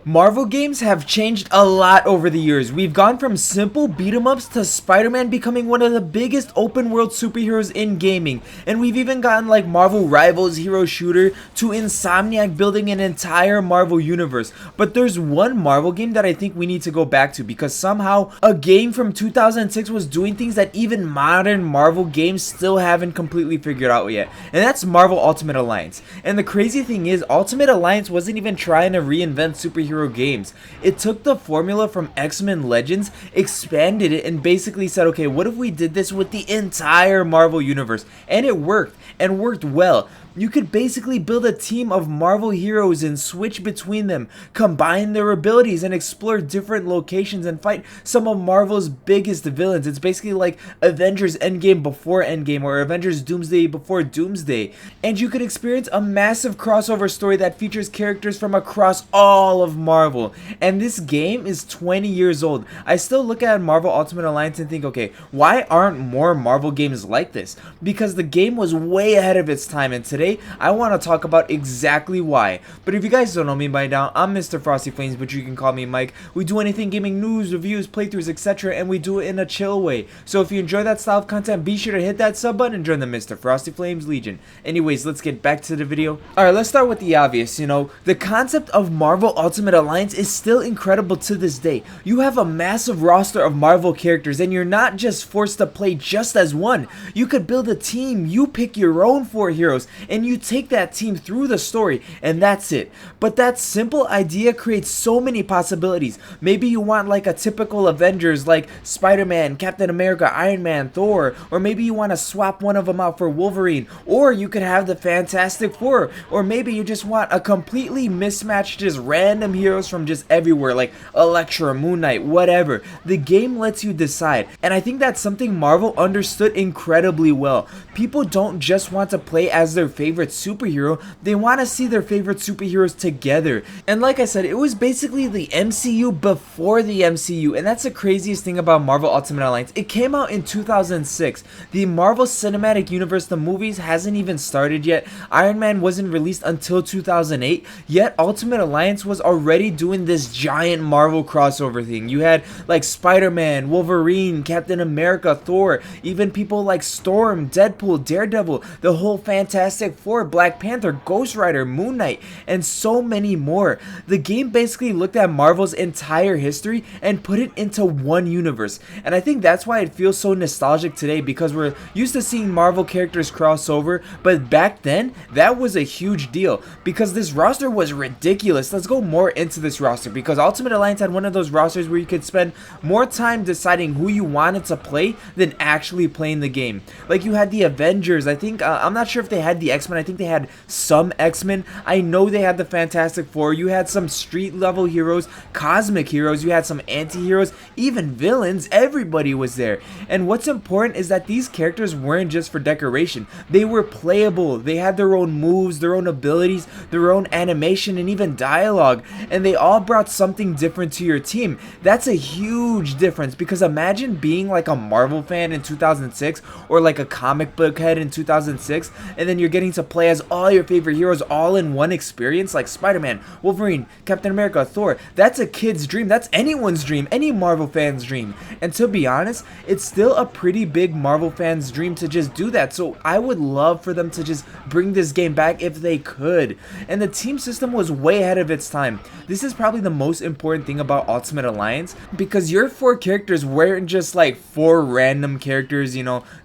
Marvel games have changed a lot over the years. We've gone from simple beat-em-ups to Spider-Man becoming one of the biggest open-world superheroes in gaming, and we've even gotten like Marvel Rivals Hero Shooter to Insomniac building an entire Marvel universe. But there's one Marvel game that I think we need to go back to because somehow a game from 2006 was doing things that even modern Marvel games still haven't completely figured out yet, and that's Marvel Ultimate Alliance. And the crazy thing is, Ultimate Alliance wasn't even trying to reinvent superhero games. It took the formula from X-Men Legends, expanded it, and basically said, okay, what if we did this with the entire Marvel universe? And it worked, and worked well. You could basically build a team of Marvel heroes and switch between them, combine their abilities, and explore different locations and fight some of Marvel's biggest villains. It's basically like Avengers Endgame before Endgame, or Avengers Doomsday before Doomsday. And you could experience a massive crossover story that features characters from across all of Marvel. And this game is 20 years old. I still look at Marvel Ultimate Alliance and think, okay, why aren't more Marvel games like this? Because the game was way ahead of its time, and today I want to talk about exactly why. But if you guys don't know me by now, I'm Mr. Frosty Flames, but you can call me Mike. We do anything gaming news, reviews, playthroughs, etc., and we do it in a chill way. So if you enjoy that style of content, be sure to hit that sub button and join the Mr. Frosty Flames Legion. Anyways, let's get back to the video. Alright, let's start with the obvious. The concept of Marvel Ultimate Alliance is still incredible to this day. You have a massive roster of Marvel characters, and you're not just forced to play just as one. You could build a team, you pick your own 4 heroes, and you take that team through the story, and that's it. But that simple idea creates so many possibilities. Maybe you want like a typical Avengers like Spider-Man, Captain America, Iron Man, Thor, or maybe you want to swap one of them out for Wolverine, or you could have the Fantastic Four, or maybe you just want a completely mismatched just random heroes from just everywhere like Elektra, Moon Knight, whatever. The game lets you decide, and I think that's something Marvel understood incredibly well. People don't just want to play as their favorite superhero, they want to see their favorite superheroes together. And like I said, it was basically the MCU before the MCU, and that's the craziest thing about Marvel Ultimate Alliance. It came out in 2006. The Marvel Cinematic Universe, the movies, hasn't even started yet. Iron Man wasn't released until 2008, yet Ultimate Alliance was already doing this giant Marvel crossover thing. You had like Spider-Man, Wolverine, Captain America, Thor, even people like Storm, Deadpool, Daredevil, the whole Fantastic Four, Black Panther, Ghost Rider, Moon Knight, and so many more. The game basically looked at Marvel's entire history and put it into one universe, and I think that's why it feels so nostalgic today, because we're used to seeing Marvel characters cross over, but back then that was a huge deal because this roster was ridiculous. Let's go more into this roster, because Ultimate Alliance had one of those rosters where you could spend more time deciding who you wanted to play than actually playing the game. Like you had the Avengers, I think, I'm not sure if they had the X-Men, I think they had some X-Men. I know they had the Fantastic Four. You had some street level heroes, cosmic heroes, you had some anti-heroes, even villains. Everybody was there. And what's important is that these characters weren't just for decoration. They were playable. They had their own moves, their own abilities, their own animation, and even dialogue. And they all brought something different to your team. That's a huge difference, because imagine being like a Marvel fan in 2006 or like a comic book head in 2006, and then you're getting to play as all your favorite heroes all in one experience, like Spider-Man, Wolverine, Captain America, Thor. That's a kid's dream. That's anyone's dream, any Marvel fan's dream. And to be honest, it's still a pretty big Marvel fan's dream to just do that. So I would love for them to just bring this game back if they could. And the team system was way ahead of its time. This is probably the most important thing about Ultimate Alliance, because your 4 characters weren't just like 4 random characters,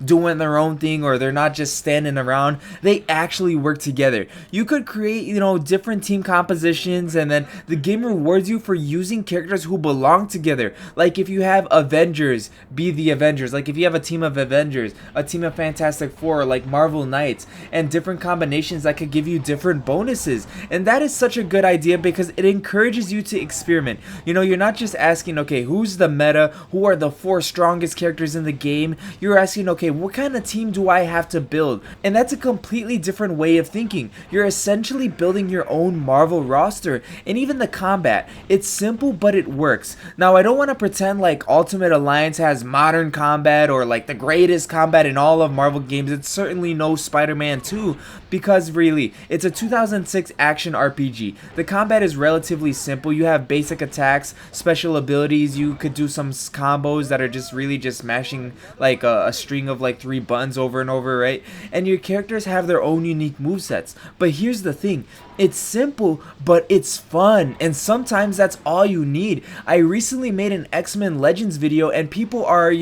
doing their own thing, or they're not just standing around. They actually work together. You could create, different team compositions, and then the game rewards you for using characters who belong together. Like if you have Avengers, be the Avengers. Like if you have a team of Avengers, a team of Fantastic Four, like Marvel Knights, and different combinations that could give you different bonuses. And that is such a good idea because it encourages you to experiment. You're not just asking, okay, who's the meta? Who are the 4 strongest characters in the game? You're asking, okay, what kind of team do I have to build? And that's a completely different way of thinking. You're essentially building your own Marvel roster. And even the combat, it's simple, but it works. Now, I don't want to pretend like Ultimate Alliance has modern combat or like the greatest combat in all of Marvel games. It's certainly no Spider-Man 2, because really, it's a 2006 action RPG. The combat is relatively simple. You have basic attacks, special abilities, you could do some combos that are just really just mashing like a string of like 3 buttons over and over, right? And your characters have their own unique movesets. But here's the thing, it's simple, but it's fun, and sometimes that's all you need. I recently made an X-Men Legends video, and people are,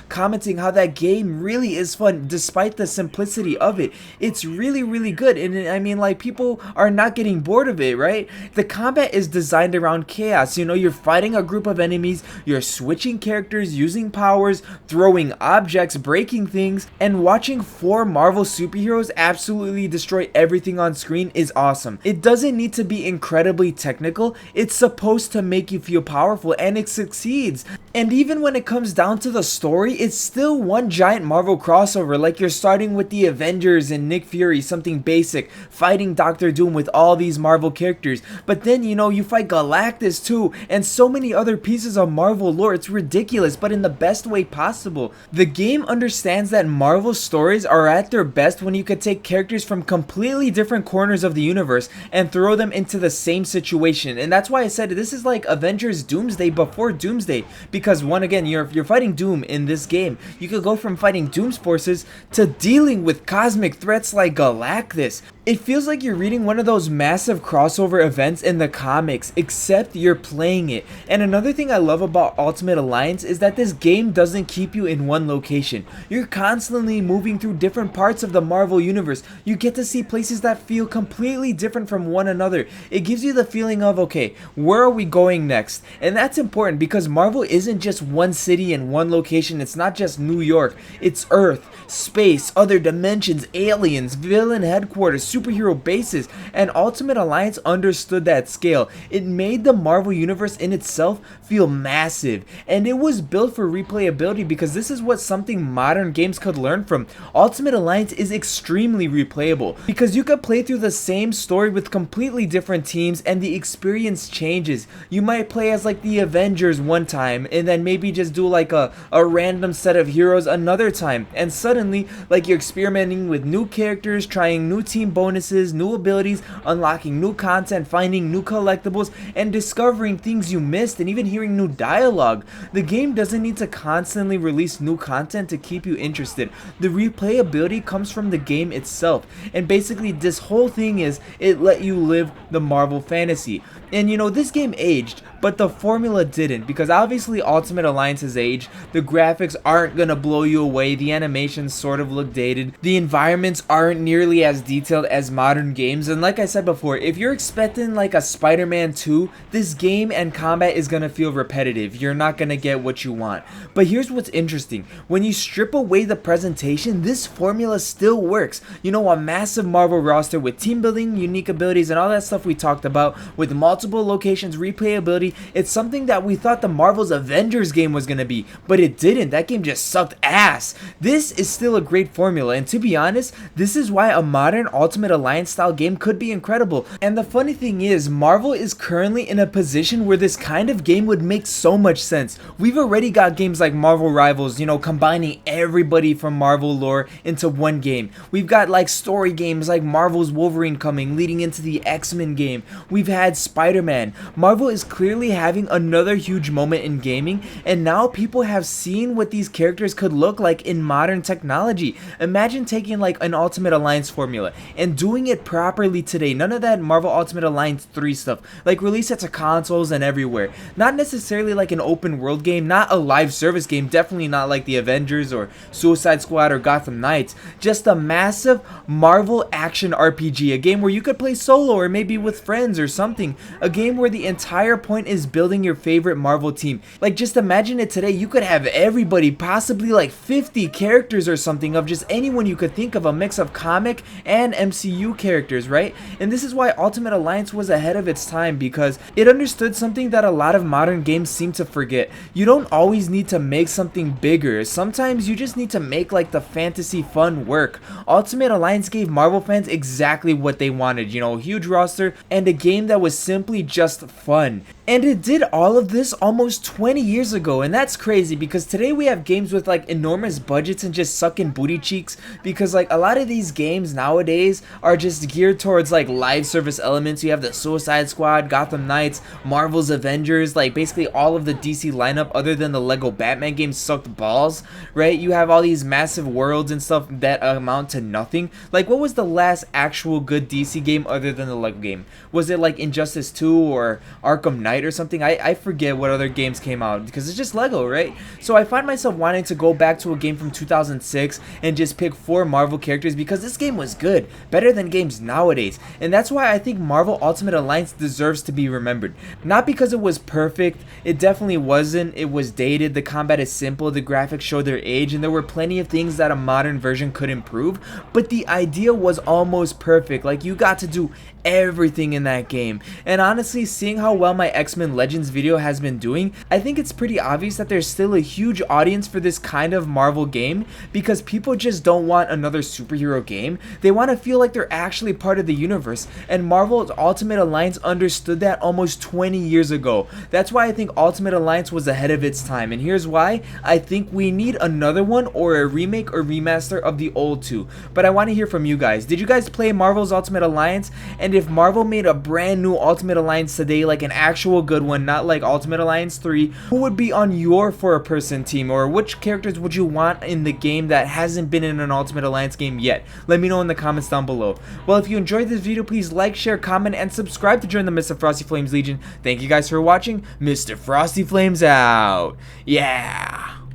commenting how that game really is fun despite the simplicity of it. It's really good, and I mean, like, people are not getting bored of it, right? The combat is designed around chaos. You're fighting a group of enemies, you're switching characters, using powers, throwing objects, breaking things, and watching 4 Marvel superheroes absolutely destroy everything on screen is awesome. It doesn't need to be incredibly technical, it's supposed to make you feel powerful, and it succeeds. And even when it comes down to the story, it's still one giant Marvel crossover. Like, you're starting with the Avengers and Nick Fury, something basic, fighting Doctor Doom with all these Marvel characters. But then, you fight Galactus too, and so many other pieces of Marvel lore. It's ridiculous, but in the best way possible. The game understands that Marvel stories are at their best when you could take characters from completely different corners of the universe and throw them into the same situation. And that's why I said this is like Avengers Doomsday before Doomsday, because again, you're fighting Doom in this game. You could go from fighting Doom's forces to dealing with cosmic threats like Galactus. It feels like you're reading one of those massive crossover events in the comics, except you're playing it. And another thing I love about Ultimate Alliance is that this game doesn't keep you in one location. You're constantly moving through different parts of the Marvel universe. You get to see places that feel completely different from one another. It gives you the feeling of, okay, where are we going next? And that's important because Marvel isn't just one city and one location. It's not just New York. It's Earth, space, other dimensions, aliens, villain headquarters, superhero bases, and Ultimate Alliance understood that scale. It made the Marvel universe in itself feel massive, and it was built for replayability because this is what something modern games could learn from. Ultimate Alliance is extremely replayable because you could play through the same story with completely different teams and the experience changes. You might play as like the Avengers one time and then maybe just do like a random set of heroes another time, and suddenly like you're experimenting with new characters, trying new team bonuses, new abilities, unlocking new content, finding new collectibles, and discovering things you missed, and even hearing new dialogue. The game doesn't need to constantly release new content to keep you interested. The replayability comes from the game itself, and basically this whole thing is it let you live the Marvel fantasy. And this game aged, but the formula didn't, because obviously Ultimate Alliance has aged. The graphics aren't gonna blow you away, the animations sort of look dated, the environments aren't nearly as detailed as modern games, and like I said before, if you're expecting like a Spider-Man 2, this game and combat is gonna feel repetitive. You're not gonna get what you want. But here's what's interesting, when you strip away the presentation, this formula still works. A massive Marvel roster with team building, unique abilities, and all that stuff we talked about, with multiple locations, replayability. It's something that we thought the Marvel's Avengers game was gonna be, but it didn't. That game just sucked ass. This is still a great formula, and to be honest, this is why a modern Ultimate Alliance style game could be incredible. And the funny thing is, Marvel is currently in a position where this kind of game would make so much sense. We've already got games like Marvel Rivals, combining everybody from Marvel lore into one game. We've got like story games like Marvel's Wolverine coming, leading into the X-Men game. We've had Spider-Man. Marvel is clearly having another huge moment in gaming, and now people have seen what these characters could look like in modern technology. Imagine taking like an Ultimate Alliance formula and doing it properly today. None of that Marvel Ultimate Alliance 3 stuff. Like, release it to consoles and everywhere. Not necessarily like an open world game, not a live service game, definitely not like the Avengers or Suicide Squad or Gotham Knights. Just a massive Marvel action RPG, a game where you could play solo or maybe with friends or something. A game where the entire point is building your favorite Marvel team. Like, just imagine it today. You could have everybody, possibly like 50 characters or something of just anyone you could think of, a mix of comic and MCU characters, right? And this is why Ultimate Alliance was ahead of its time, because it understood something that a lot of modern games seem to forget. You don't always need to make something bigger. Sometimes you just need to make like the fantasy fun work. Ultimate Alliance gave Marvel fans exactly what they wanted, a huge roster and a game that was simply just fun. And it did all of this almost 20 years ago, and that's crazy because today we have games with like enormous budgets and just sucking booty cheeks, because like a lot of these games nowadays are just geared towards like live service elements. You have the Suicide Squad, Gotham Knights, Marvel's Avengers, like basically all of the DC lineup other than the Lego Batman game sucked balls, right? You have all these massive worlds and stuff that amount to nothing. Like, what was the last actual good DC game other than the Lego game? Was it like Injustice 2 or Arkham Knight or something? I forget what other games came out because it's just Lego, right? So I find myself wanting to go back to a game from 2006 and just pick 4 Marvel characters because this game was good, better than games nowadays. And that's why I think Marvel Ultimate Alliance deserves to be remembered. Not because it was perfect, it definitely wasn't. It was dated, the combat is simple, the graphics show their age, and there were plenty of things that a modern version could improve, but the idea was almost perfect. Like, you got to do everything in that game. And honestly, seeing how well my X-Men Legends video has been doing, I think it's pretty obvious that there's still a huge audience for this kind of Marvel game because people just don't want another superhero game. They want to feel like they're actually part of the universe, and Marvel's Ultimate Alliance understood that almost 20 years ago. That's why I think Ultimate Alliance was ahead of its time, and here's why. I think we need another one or a remake or remaster of the old two. But I want to hear from you guys. Did you guys play Marvel's Ultimate Alliance? And if Marvel made a brand new Ultimate Alliance today, like an actual good one, not like Ultimate Alliance 3, who would be on your for-a-person team, or which characters would you want in the game that hasn't been in an Ultimate Alliance game yet? Let me know in the comments down below. Well, if you enjoyed this video, please like, share, comment, and subscribe to join the Mr. Frosty Flames Legion. Thank you guys for watching. Mr. Frosty Flames out. Yeah.